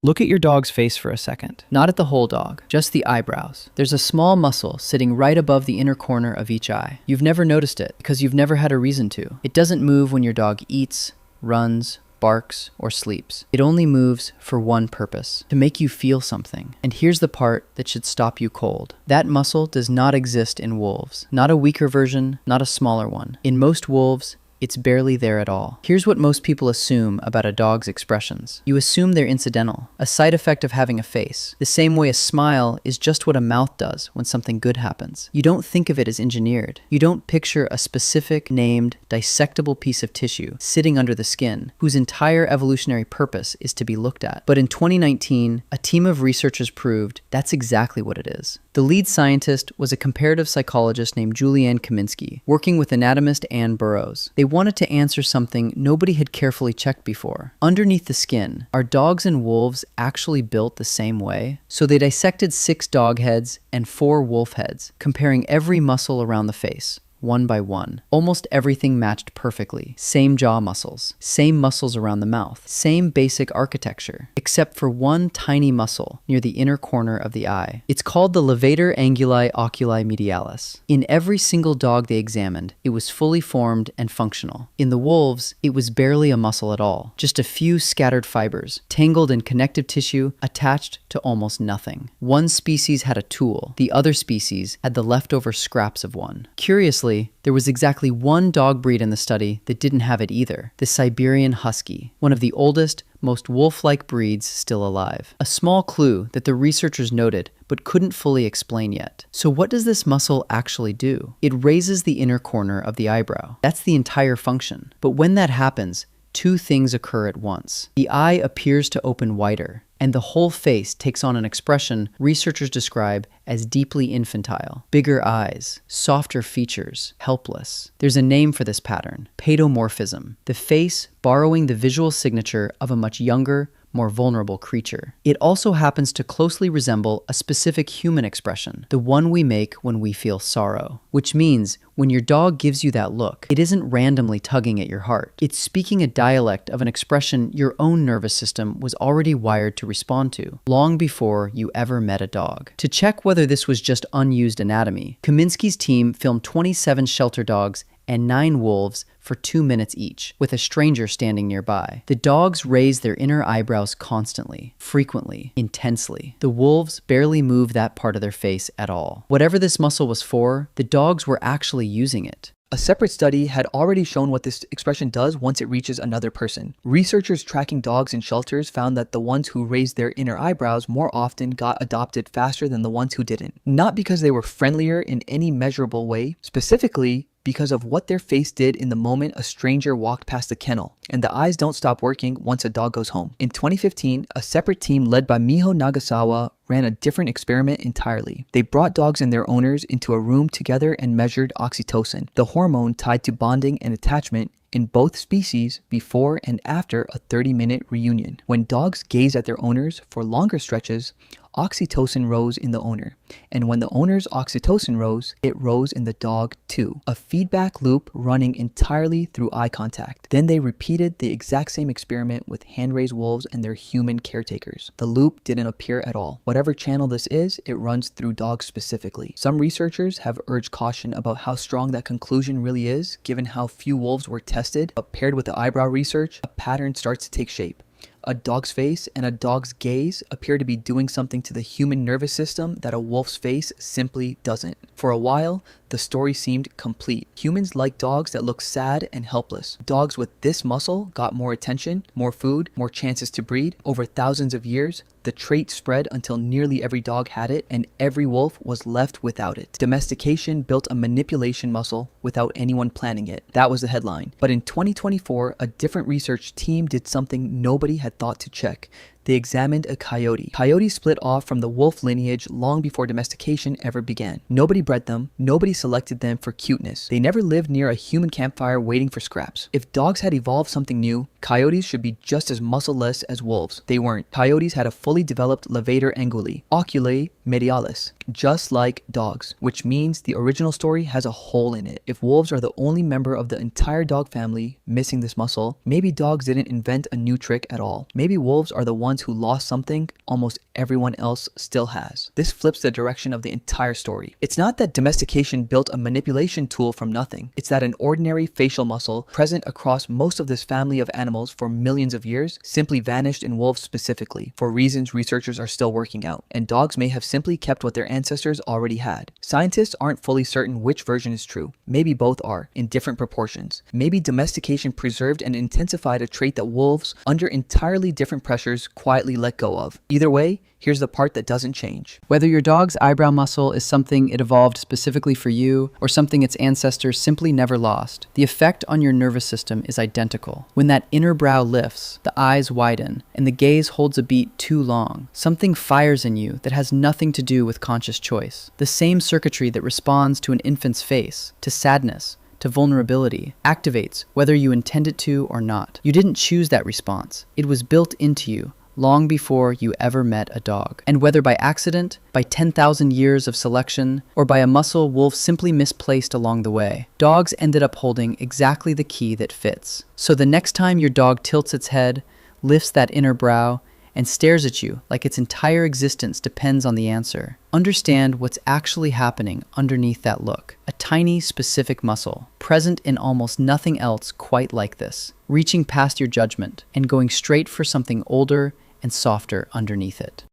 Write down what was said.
Look at your dog's face for a second. Not at the whole dog, just the eyebrows. There's a small muscle sitting right above the inner corner of each eye. You've never noticed it because you've never had a reason to. It doesn't move when your dog eats, runs, barks, or sleeps. It only moves for one purpose, to make you feel something. And here's the part that should stop you cold. That muscle does not exist in wolves. Not a weaker version, not a smaller one. In most wolves, it's barely there at all. Here's what most people assume about a dog's expressions. You assume they're incidental, a side effect of having a face, the same way a smile is just what a mouth does when something good happens. You don't think of it as engineered. You don't picture a specific, named, dissectable piece of tissue sitting under the skin, whose entire evolutionary purpose is to be looked at. But in 2019, a team of researchers proved that's exactly what it is. The lead scientist was a comparative psychologist named Juliane Kaminski, working with anatomist Burrows. They wanted to answer something nobody had carefully checked before. Underneath the skin, are dogs and wolves actually built the same way? So they dissected 6 dog heads and 4 wolf heads, comparing every muscle around the face. One by one. Almost everything matched perfectly. Same jaw muscles, same muscles around the mouth, same basic architecture, except for one tiny muscle near the inner corner of the eye. It's called the levator anguli oculi medialis. In every single dog they examined, it was fully formed and functional. In the wolves, it was barely a muscle at all, just a few scattered fibers, tangled in connective tissue, attached to almost nothing. One species had a tool, the other species had the leftover scraps of one. Curiously, there was exactly one dog breed in the study that didn't have it either, the Siberian Husky, one of the oldest, most wolf-like breeds still alive. A small clue that the researchers noted but couldn't fully explain yet. So what does this muscle actually do? It raises the inner corner of the eyebrow. That's the entire function. But when that happens, 2 things occur at once. The eye appears to open wider, and the whole face takes on an expression researchers describe as deeply infantile. Bigger eyes, softer features, helpless. There's a name for this pattern, paedomorphism, the face borrowing the visual signature of a much younger, more vulnerable creature. It also happens to closely resemble a specific human expression, the one we make when we feel sorrow. Which means, when your dog gives you that look, it isn't randomly tugging at your heart. It's speaking a dialect of an expression your own nervous system was already wired to respond to, long before you ever met a dog. To check whether this was just unused anatomy, Kaminski's team filmed 27 shelter dogs and 9 wolves for 2 minutes each, with a stranger standing nearby. The dogs raised their inner eyebrows constantly, frequently, intensely. The wolves barely moved that part of their face at all. Whatever this muscle was for, the dogs were actually using it. A separate study had already shown what this expression does once it reaches another person. Researchers tracking dogs in shelters found that the ones who raised their inner eyebrows more often got adopted faster than the ones who didn't. Not because they were friendlier in any measurable way, specifically because of what their face did in the moment a stranger walked past the kennel, and the eyes don't stop working once a dog goes home. In 2015, a separate team led by Miho Nagasawa ran a different experiment entirely. They brought dogs and their owners into a room together and measured oxytocin, the hormone tied to bonding and attachment, in both species before and after a 30-minute reunion. When dogs gaze at their owners for longer stretches, oxytocin rose in the owner, and when the owner's oxytocin rose, it rose in the dog too. A feedback loop running entirely through eye contact. Then they repeated the exact same experiment with hand-raised wolves and their human caretakers. The loop didn't appear at all. Whatever channel this is, it runs through dogs specifically. Some researchers have urged caution about how strong that conclusion really is, given how few wolves were tested, but paired with the eyebrow research, a pattern starts to take shape. A dog's face and a dog's gaze appear to be doing something to the human nervous system that a wolf's face simply doesn't. For a while, the story seemed complete. Humans like dogs that look sad and helpless. Dogs with this muscle got more attention, more food, more chances to breed. Over thousands of years, the trait spread until nearly every dog had it, and every wolf was left without it. Domestication built a manipulation muscle without anyone planning it. That was the headline. But in 2024, a different research team did something nobody had thought to check. They examined a coyote. Coyotes split off from the wolf lineage long before domestication ever began. Nobody bred them, nobody selected them for cuteness. They never lived near a human campfire waiting for scraps. If dogs had evolved something new, Coyotes should be just as muscleless as wolves. They weren't. Coyotes had a fully developed levator anguli, oculi, medialis, just like dogs, which means the original story has a hole in it. If wolves are the only member of the entire dog family missing this muscle, maybe dogs didn't invent a new trick at all. Maybe wolves are the ones who lost something almost everyone else still has. This flips the direction of the entire story. It's not that domestication built a manipulation tool from nothing. It's that an ordinary facial muscle present across most of this family of animals for millions of years simply vanished in wolves specifically, for reasons researchers are still working out, and dogs may have simply kept what their ancestors already had. Scientists aren't fully certain which version is true. Maybe both are, in different proportions. Maybe domestication preserved and intensified a trait that wolves, under entirely different pressures, quietly let go of. Either way, here's the part that doesn't change. Whether your dog's eyebrow muscle is something it evolved specifically for you or something its ancestors simply never lost, the effect on your nervous system is identical. When that inner brow lifts, the eyes widen, and the gaze holds a beat too long, something fires in you that has nothing to do with conscious choice. The same circuitry that responds to an infant's face, to sadness, to vulnerability, activates whether you intend it to or not. You didn't choose that response. It was built into you long before you ever met a dog. And whether by accident, by 10,000 years of selection, or by a muscle wolves simply misplaced along the way, dogs ended up holding exactly the key that fits. So the next time your dog tilts its head, lifts that inner brow, and stares at you like its entire existence depends on the answer, understand what's actually happening underneath that look. A tiny, specific muscle, present in almost nothing else quite like this, reaching past your judgment and going straight for something older and softer underneath it.